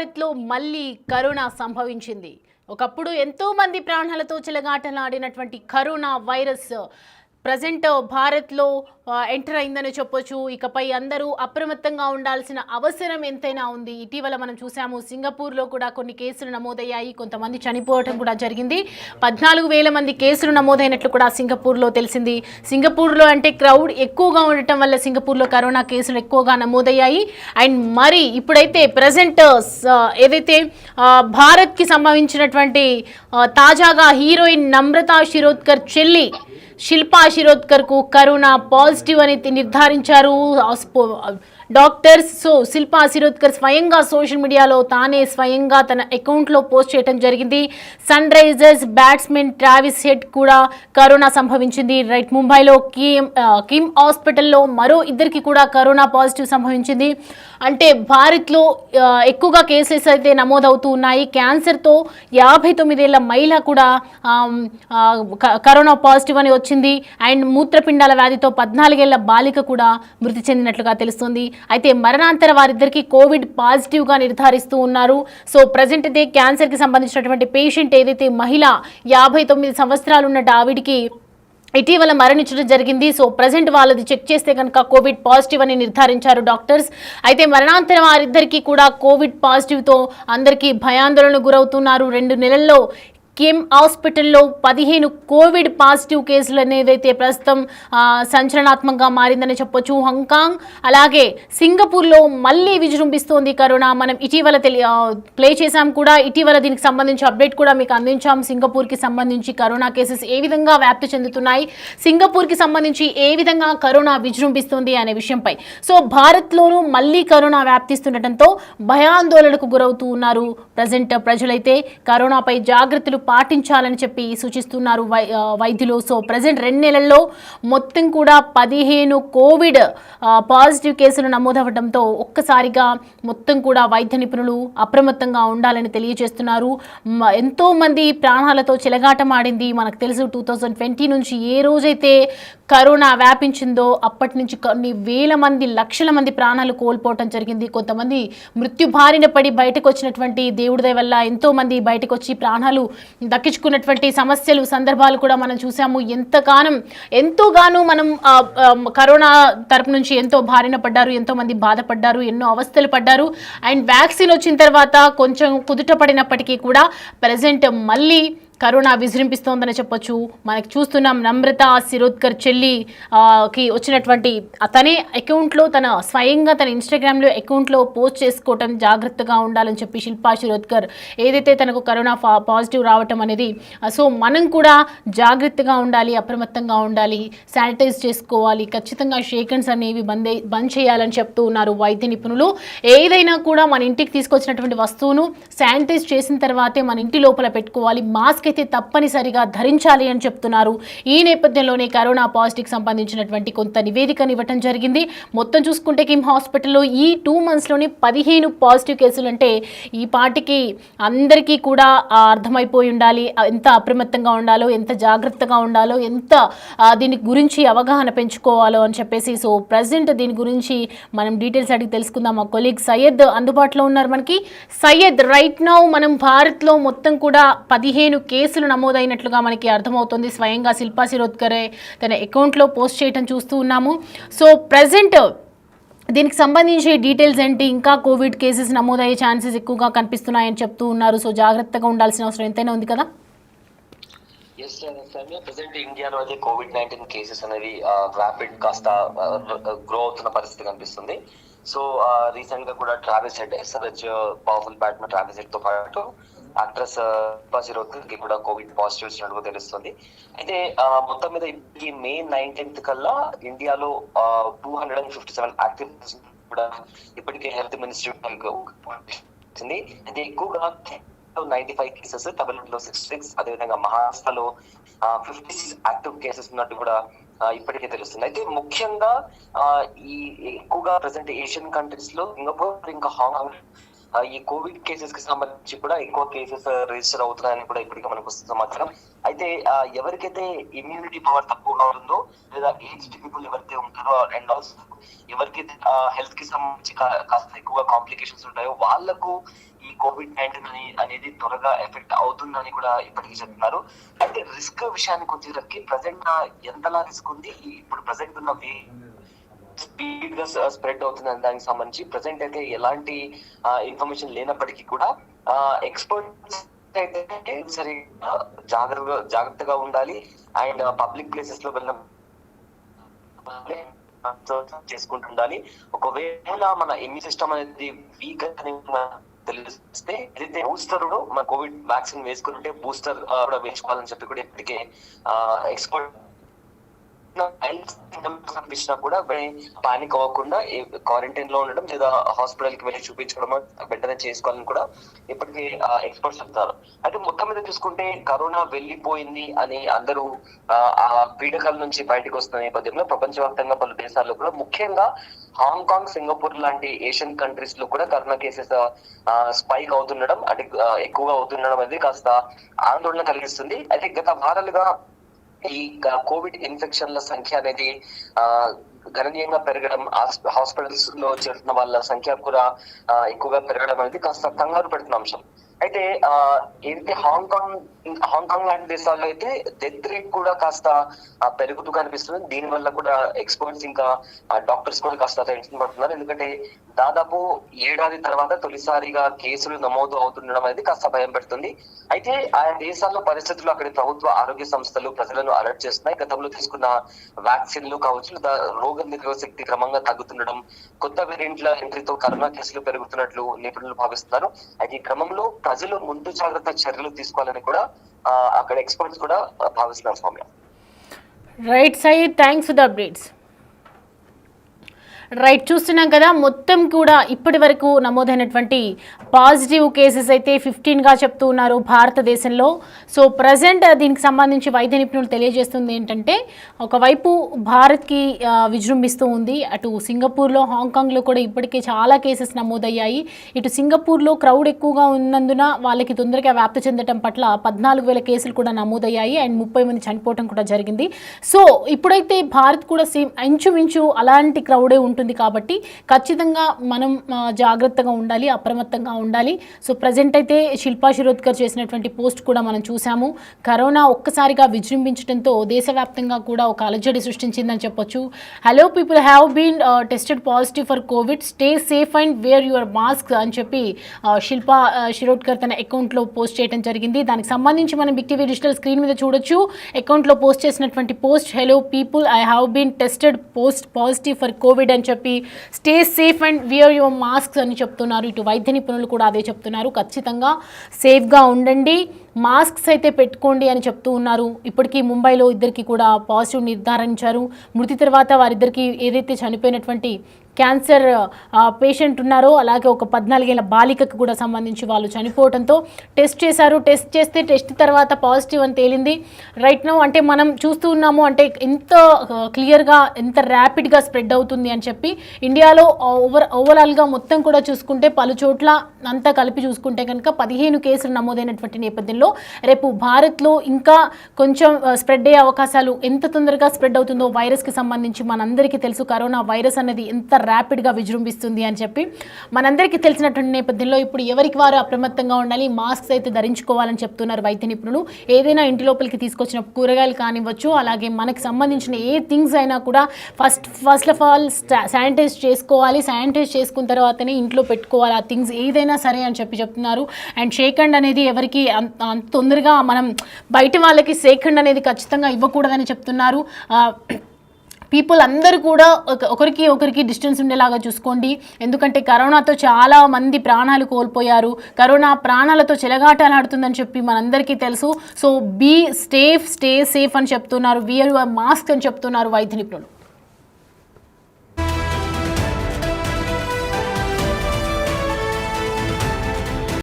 భారత్లో మళ్ళీ కరోనా సంభవించింది. ఒకప్పుడు ఎంతో మంది ప్రాణాలతో చెలగాటలాడినటువంటి కరోనా వైరస్ ప్రజెంట్ భారత్లో ఎంటర్ అయిందని చెప్పొచ్చు. ఇకపై అందరూ అప్రమత్తంగా ఉండాల్సిన అవసరం ఎంతైనా ఉంది. ఇటీవల మనం చూసాము, సింగపూర్లో కూడా కొన్ని కేసులు నమోదయ్యాయి, కొంతమంది చనిపోవడం కూడా జరిగింది. 14,000 మంది కేసులు నమోదైనట్లు కూడా సింగపూర్లో తెలిసింది. సింగపూర్లో అంటే క్రౌడ్ ఎక్కువగా ఉండటం వల్ల సింగపూర్లో కరోనా కేసులు ఎక్కువగా నమోదయ్యాయి. అండ్ మరి ఇప్పుడైతే ప్రజెంట్ ఏదైతే భారత్కి సంబంధించినటువంటి తాజాగా హీరోయిన్ నమ్రతా శిరోద్కర్ చెల్లి శిల్పా శిరోద్కర్కు కరోనా పాజిటివ్ అని నిర్ధారించారు డాక్టర్స్. సో శిల్పా శిరోద్కర్ స్వయంగా సోషల్ మీడియాలో తానే స్వయంగా తన అకౌంట్లో పోస్ట్ చేయడం జరిగింది. Sunrisers batsmen Travis Head కూడా కరోనా సంభవించింది. రైట్, ముంబైలో కిమ్ హాస్పిటల్లో మరో ఇద్దరికి కూడా కరోనా పాజిటివ్ సంభవించింది. అంటే భారత్లో ఎక్కువగా కేసెస్ అయితే నమోదవుతూ ఉన్నాయి. క్యాన్సర్తో 59 ఏళ్ల మహిళ కూడా కరోనా పాజిటివ్ అని వచ్చింది. అండ్ మూత్రపిండాల వ్యాధితో 14 ఏళ్ల బాలిక కూడా మృతి చెందినట్లుగా తెలుస్తుంది. అయితే మరణాంతర వారిద్దరికి కోవిడ్ పాజిటివ్గా నిర్ధారిస్తూ ఉన్నారు. సో ప్రజెంట్ అయితే క్యాన్సర్కి సంబంధించినటువంటి పేషెంట్ ఏదైతే మహిళ 59 సంవత్సరాలు ఉన్న ఆవిడికి ఇటీవల మరణించడం జరిగింది. సో ప్రజెంట్ వాళ్ళది చెక్ చేస్తే కనుక కోవిడ్ పాజిటివ్ అని నిర్ధారించారు డాక్టర్స్. అయితే మరణాంతరం వారిద్దరికీ కూడా కోవిడ్ పాజిటివ్తో అందరికీ భయాందోళనకు గురవుతున్నారు. 2 నెలల్లో కిమ్ హాస్పిటల్లో 15 కోవిడ్ పాజిటివ్ కేసులు అనేవైతే ప్రస్తుతం సంచలనాత్మకంగా మారిందని చెప్పొచ్చు. హాంకాంగ్ అలాగే సింగపూర్లో మళ్ళీ విజృంభిస్తోంది కరోనా. మనం ఇటీవల ప్లే చేశాం కూడా, ఇటీవల దీనికి సంబంధించి అప్డేట్ కూడా మీకు అందించాం. సింగపూర్కి సంబంధించి కరోనా కేసెస్ ఏ విధంగా వ్యాప్తి చెందుతున్నాయి, సింగపూర్కి సంబంధించి ఏ విధంగా కరోనా విజృంభిస్తుంది అనే విషయంపై. సో భారత్లోనూ మళ్ళీ కరోనా వ్యాప్తిస్తుండటంతో భయాందోళనకు గురవుతూ ఉన్నారు ప్రజెంట్ ప్రజలైతే. కరోనాపై జాగ్రత్తలు పాటించాలని చెప్పి సూచిస్తున్నారు వైద్యులు. సో ప్రజెంట్ 2 నెలల్లో మొత్తం కూడా 15 కోవిడ్ పాజిటివ్ కేసులు నమోదవడంతో ఒక్కసారిగా మొత్తం కూడా వైద్య నిపుణులు అప్రమత్తంగా ఉండాలని తెలియజేస్తున్నారు. ఎంతో మంది ప్రాణాలతో చెలగాటమాడింది. మనకు తెలుసు 2020 నుంచి ఏ రోజైతే కరోనా వ్యాపించిందో అప్పటి నుంచి కొన్ని వేల మంది, లక్షల మంది ప్రాణాలు కోల్పోవటం జరిగింది. కొంతమంది మృత్యు బారిన పడి బయటకు వచ్చినటువంటి దేవుడి దయ వల్ల ఎంతో మంది బయటకు వచ్చి ప్రాణాలు దక్కించుకున్నటువంటి సమస్యలు, సందర్భాలు కూడా మనం చూసాము. ఎంతోగానో మనం కరోనా తరపు నుంచి ఎంతో బారిన పడ్డారు, ఎంతో మంది బాధపడ్డారు, ఎన్నో అవస్థలు పడ్డారు. అండ్ వ్యాక్సిన్ వచ్చిన తర్వాత కొంచెం కుదుట పడినప్పటికీ కూడా ప్రజెంట్ మళ్ళీ కరోనా విజృంభిస్తోందని చెప్పొచ్చు. మనకి చూస్తున్నాం, నమ్రతా శిరోద్కర్ చెల్లికి వచ్చినటువంటి తనే అకౌంట్లో స్వయంగా తన ఇన్స్టాగ్రామ్లో అకౌంట్లో పోస్ట్ చేసుకోవటం, జాగ్రత్తగా ఉండాలని చెప్పి శిల్పా శిరోద్కర్ ఏదైతే తనకు కరోనా పాజిటివ్ రావటం అనేది. సో మనం కూడా జాగ్రత్తగా ఉండాలి, అప్రమత్తంగా ఉండాలి, శానిటైజ్ చేసుకోవాలి, ఖచ్చితంగా షేక్ హ్యాండ్స్ అనేవి బంద్ చేయాలని చెప్తూ ఉన్నారు వైద్య నిపుణులు. ఏదైనా కూడా మన ఇంటికి తీసుకొచ్చినటువంటి వస్తువును శానిటైజ్ చేసిన తర్వాతే మన ఇంటి లోపల పెట్టుకోవాలి. మాస్క్ అయితే తప్పనిసరిగా ధరించాలి అని చెప్తున్నారు. ఈ నేపథ్యంలోనే కరోనా పాజిటివ్కి సంబంధించినటువంటి కొంత నివేదికను ఇవ్వటం జరిగింది. మొత్తం చూసుకుంటే కిమ్ హాస్పిటల్లో ఈ 2 మంత్స్లోనే 15 పాజిటివ్ కేసులు. అంటే ఈ పాటికి అందరికీ కూడా అర్థమైపోయి ఉండాలి ఎంత అప్రమత్తంగా ఉండాలో, ఎంత జాగ్రత్తగా ఉండాలో, ఎంత దీని గురించి అవగాహన పెంచుకోవాలో అని చెప్పేసి. సో ప్రజెంట్ దీని గురించి మనం డీటెయిల్స్ అడిగి తెలుసుకుందాం. మా కొలీగ్ సయ్యద్ అందుబాటులో ఉన్నారు మనకి. సయ్యద్, రైట్ నౌ మనం భారత్లో మొత్తం కూడా 15 కేసులు నమోదైనట్లుగా మనకి అర్థమవుతుంది. స్వయంగా శిల్పా శిరోద్కరే తన అకౌంట్లో పోస్ట్ చేయడం చూస్తూ ఉన్నాము. సో ప్రజెంట్ దీనికి సంబంధించి డీటెయిల్స్ ఏంటి? ఇంకా కోవిడ్ కేసెస్ నమోదయ్యే ఛాన్సెస్ ఎక్కువగా కనిపిస్తున్నాయని చెప్తూ ఉన్నారు. సో జాగ్రత్తగా ఉండాల్సిన అవసరం ఎంతైనా ఉంది కదా? ప్రెసెంట్ ఇండియాలో అయితే COVID-19 కేసెస్ అనేవి ర్యాపిడ్ కాస్త గ్రో అవుతున్న పరిస్థితి కనిపిస్తుంది. సో రీసెంట్ గా కూడా Travis head, SRH powerful batsmen Travis head తో పాటు యాక్ట్రెస్ శిల్పా శిరోద్కర్ కి కూడా కోవిడ్ పాజిటివ్ వచ్చినట్టు తెలుస్తుంది. అయితే మొత్తం మీద ఈ మే 19th కల్లా ఇండియాలో 257 యాక్టివ్ కూడా ఇప్పటికే హెల్త్ మినిస్ట్రీ వచ్చింది. అయితే ఎక్కువగా 95 కేసెస్, తమిళనాడులో 66, అదేవిధంగా మహారాష్ట్రలో 56 యాక్టివ్ కేసెస్ ఉన్నట్టు కూడా ఇప్పటికే తెలుస్తుంది. అయితే ముఖ్యంగా ఈ ఎక్కువగా ప్రెసెంట్ ఏషియన్ కంట్రీస్ లో సింగపూర్ ఇంకా హాంకాంగ్ ఈ కోవిడ్ కేసెస్ కి సంబంధించి కూడా ఎక్కువ కేసెస్ రిజిస్టర్ అవుతున్నాయని కూడా ఇప్పటికే మనకు వస్తున్న సమాచారం. అయితే ఎవరికైతే ఇమ్యూనిటీ పవర్ తక్కువగా ఉందో లేదా ఏజ్డ్ పీపుల్ ఎవరైతే ఉంటారో అండ్ ఆల్సో ఎవరికైతే హెల్త్ కి సంబంధించి కాస్త ఎక్కువగా కాంప్లికేషన్స్ ఉంటాయో వాళ్లకు ఈ COVID-19 అనేది త్వరగా ఎఫెక్ట్ అవుతుందని కూడా ఇప్పటికీ చెప్తున్నారు. అయితే రిస్క్ విషయానికి వచ్చేసరికి ప్రజెంట్ ఎంతలా రిస్క్ ఉంది, ఇప్పుడు ప్రజెంట్ ఉన్న స్పీడ్ గా స్ప్రెడ్ అవుతుంది దానికి సంబంధించి ప్రజెంట్ అయితే ఎలాంటి ఇన్ఫర్మేషన్ లేనప్పటికీ కూడా ఎక్స్పర్ట్స్ అయితే సరే జాగ్రత్తగా ఉండాలి అండ్ పబ్లిక్ ప్లేసెస్ లో వెళ్ళిన చేసుకుంటుండాలి. ఒకవేళ మన ఇమ్యూన్ సిస్టమ్ అనేది వీక్ అని తెలిస్తే ఏదైతే బూస్టర్ మన కోవిడ్ వ్యాక్సిన్ వేసుకుంటే బూస్టర్ కూడా వేసుకోవాలని చెప్పి కూడా ఇప్పటికే ఎక్స్పర్ట్ కనిపించినా కూడా పానిక్ అవ్వకుండా క్వారంటైన్ లో ఉండడం లేదా హాస్పిటల్ కి వెళ్ళి చూపించుకోవడం వెంటనే చేసుకోవాలని కూడా ఇప్పటికీ ఎక్స్పర్ట్స్ చెప్తారు. అయితే మొత్తం మీద చూసుకుంటే కరోనా వెళ్ళిపోయింది అని అందరూ ఆ పీడకల నుంచి బయటకు వస్తున్న నేపథ్యంలో ప్రపంచవ్యాప్తంగా పలు దేశాల్లో కూడా ముఖ్యంగా హాంకాంగ్, సింగపూర్ లాంటి ఏషియన్ కంట్రీస్ లో కూడా కరోనా కేసెస్ స్పైక్ అవుతుండడం అంటే ఎక్కువగా అవుతుండడం అనేది కాస్త ఆందోళన కలిగిస్తుంది. అయితే గత వారాలుగా ఈ కోవిడ్ ఇన్ఫెక్షన్ల సంఖ్య అనేది గణనీయంగా పెరగడం, హాస్పిటల్స్ లో చేరుతున్న వాళ్ళ సంఖ్య కూడా ఎక్కువగా పెరగడం అనేది కాస్త కంగారు పెడుతున్న అంశం. అయితే ఏదైతే హాంకాంగ్ లాంటి దేశాల్లో అయితే డెత్ రేట్ కూడా కాస్త పెరుగుతూ కనిపిస్తుంది. దీని వల్ల కూడా ఎక్స్పర్ట్స్ ఇంకా డాక్టర్స్ కూడా కాస్త టెన్షన్ పడుతున్నారు. ఎందుకంటే దాదాపు ఏడాది తర్వాత తొలిసారిగా కేసులు నమోదు అవుతుండడం అనేది కాస్త భయం పెడుతుంది. అయితే ఆయా దేశాల్లో పరిస్థితులు అక్కడి ప్రభుత్వ ఆరోగ్య సంస్థలు ప్రజలను అలర్ట్ చేస్తున్నాయి. గతంలో తీసుకున్న వ్యాక్సిన్లు కావచ్చు లేదా రోగ నిరోధక శక్తి క్రమంగా తగ్గుతుండడం, కొత్త వేరియంట్ల ఎంట్రీతో కరోనా కేసులు పెరుగుతున్నట్లు నిపుణులు భావిస్తున్నారు. అయితే ఈ క్రమంలో ప్రజలు ముందు జాగ్రత్త చర్యలు తీసుకోవాలని కూడా అక్కడ ఎక్స్పర్ట్స్ కూడా భావిస్తున్నారు. Soumya. Right Sayeed, thanks for the updates. Right, చూస్తున్నాం కదా మొత్తం కూడా ఇప్పటి వరకు నమోదైనటువంటి పాజిటివ్ కేసెస్ అయితే 15గా చెప్తూ ఉన్నారు భారతదేశంలో. సో ప్రజెంట్ దీనికి సంబంధించి వైద్య నిపుణులు తెలియజేస్తుంది ఏంటంటే ఒకవైపు భారత్కి విజృంభిస్తూ ఉంది, అటు సింగపూర్లో, హాంకాంగ్లో కూడా ఇప్పటికే చాలా కేసెస్ నమోదయ్యాయి. ఇటు సింగపూర్లో క్రౌడ్ ఎక్కువగా ఉన్నందున వాళ్ళకి తొందరగా వ్యాప్తి చెందడం పట్ల 14,000 కేసులు కూడా నమోదయ్యాయి అండ్ 30 మంది చనిపోవడం కూడా జరిగింది. సో ఇప్పుడైతే భారత్ కూడా సేమ్ ఇంచుమించు అలాంటి క్రౌడే ఉంటుంది కాబట్టి ఖచ్చితంగా మనం జాగ్రత్తగా ఉండాలి, అప్రమత్తంగా ఉండాలి. సో ప్రజెంట్ అయితే శిల్పా శిరోద్కర్ చేసినటువంటి పోస్ట్ కూడా మనం చూసాము. కరోనా ఒక్కసారిగా విజృంభించడంతో దేశవ్యాప్తంగా కూడా ఒక అలజడి సృష్టించిందని చెప్పొచ్చు. Hello people have been tested positive for covid, stay safe and wear your mask అని చెప్పి శిల్పా శిరోద్కర్ తన అకౌంట్లో పోస్ట్ చేయడం జరిగింది. దానికి సంబంధించి మనం బిగ్ టీవీ డిజిటల్ స్క్రీన్ మీద చూడొచ్చు. అకౌంట్లో పోస్ట్ చేసినటువంటి post, hello people I have been tested positive for covid అని చెప్పి stay safe and wear your masks అని చెప్తున్నారు. ఇటు వైద్య నిపుణులు కూడా అదే చెప్తున్నారు. ఖచ్చితంగా సేఫ్గా ఉండండి, మాస్క్స్ అయితే పెట్టుకోండి అని చెప్తూ ఉన్నారు. ఇప్పటికీ ముంబైలో ఇద్దరికి కూడా పాజిటివ్ నిర్ధారించారు. మృతి తర్వాత వారిద్దరికి ఏదైతే చనిపోయినటువంటి క్యాన్సర్ పేషెంట్ ఉన్నారో అలాగే ఒక 14 ఏళ్ల బాలికకు కూడా సంబంధించి వాళ్ళు చనిపోవడంతో టెస్ట్ చేశారు. టెస్ట్ చేస్తే టెస్ట్ తర్వాత పాజిటివ్ అని తేలింది. రైట్ నౌ అంటే మనం చూస్తూ ఉన్నాము అంటే ఎంత క్లియర్గా ఎంత ర్యాపిడ్గా స్ప్రెడ్ అవుతుంది అని చెప్పి. ఇండియాలో ఓవరాల్గా మొత్తం కూడా చూసుకుంటే పలు చోట్ల అంతా కలిపి చూసుకుంటే కనుక 15 కేసులు నమోదైనటువంటి నేపథ్యంలో రేపు భారత్లో ఇంకా కొంచెం స్ప్రెడ్ అయ్యే అవకాశాలు, ఎంత తొందరగా స్ప్రెడ్ అవుతుందో వైరస్కి సంబంధించి మనందరికీ తెలుసు. కరోనా వైరస్ అనేది ఎంత ర్యాపిడ్గా విజృంభిస్తుంది అని చెప్పి మనందరికీ తెలిసినటువంటి నేపథ్యంలో ఇప్పుడు ఎవరికి వారు అప్రమత్తంగా ఉండాలి, మాస్క్స్ అయితే ధరించుకోవాలని చెప్తున్నారు వైద్య నిపుణులు. ఏదైనా ఇంటి లోపలికి తీసుకొచ్చిన కూరగాయలు కానివ్వచ్చు, అలాగే మనకి సంబంధించిన ఏ థింగ్స్ అయినా కూడా ఫస్ట్ ఆఫ్ ఆల్ శానిటైజ్ చేసుకోవాలి. శానిటైజ్ చేసుకున్న తర్వాతనే ఇంట్లో పెట్టుకోవాలి ఆ థింగ్స్ ఏదైనా సరే అని చెప్పి చెప్తున్నారు. అండ్ షేక్ హ్యాండ్ అనేది ఎవరికి అంత తొందరగా మనం బయట వాళ్ళకి షేక్ హ్యాండ్ అనేది ఖచ్చితంగా ఇవ్వకూడదని చెప్తున్నారు. పీపుల్ అందరూ కూడా ఒకరికి డిస్టెన్స్ ఉండేలాగా చూసుకోండి. ఎందుకంటే కరోనాతో చాలా మంది ప్రాణాలు కోల్పోయారు. కరోనా ప్రాణాలతో చెలగాటలాడుతుందని చెప్పి మనందరికీ తెలుసు. సో స్టే సేఫ్ అని చెప్తున్నారు. వియర్ యువర్ మాస్క్ అని చెప్తున్నారు వైద్య నిపుణులు.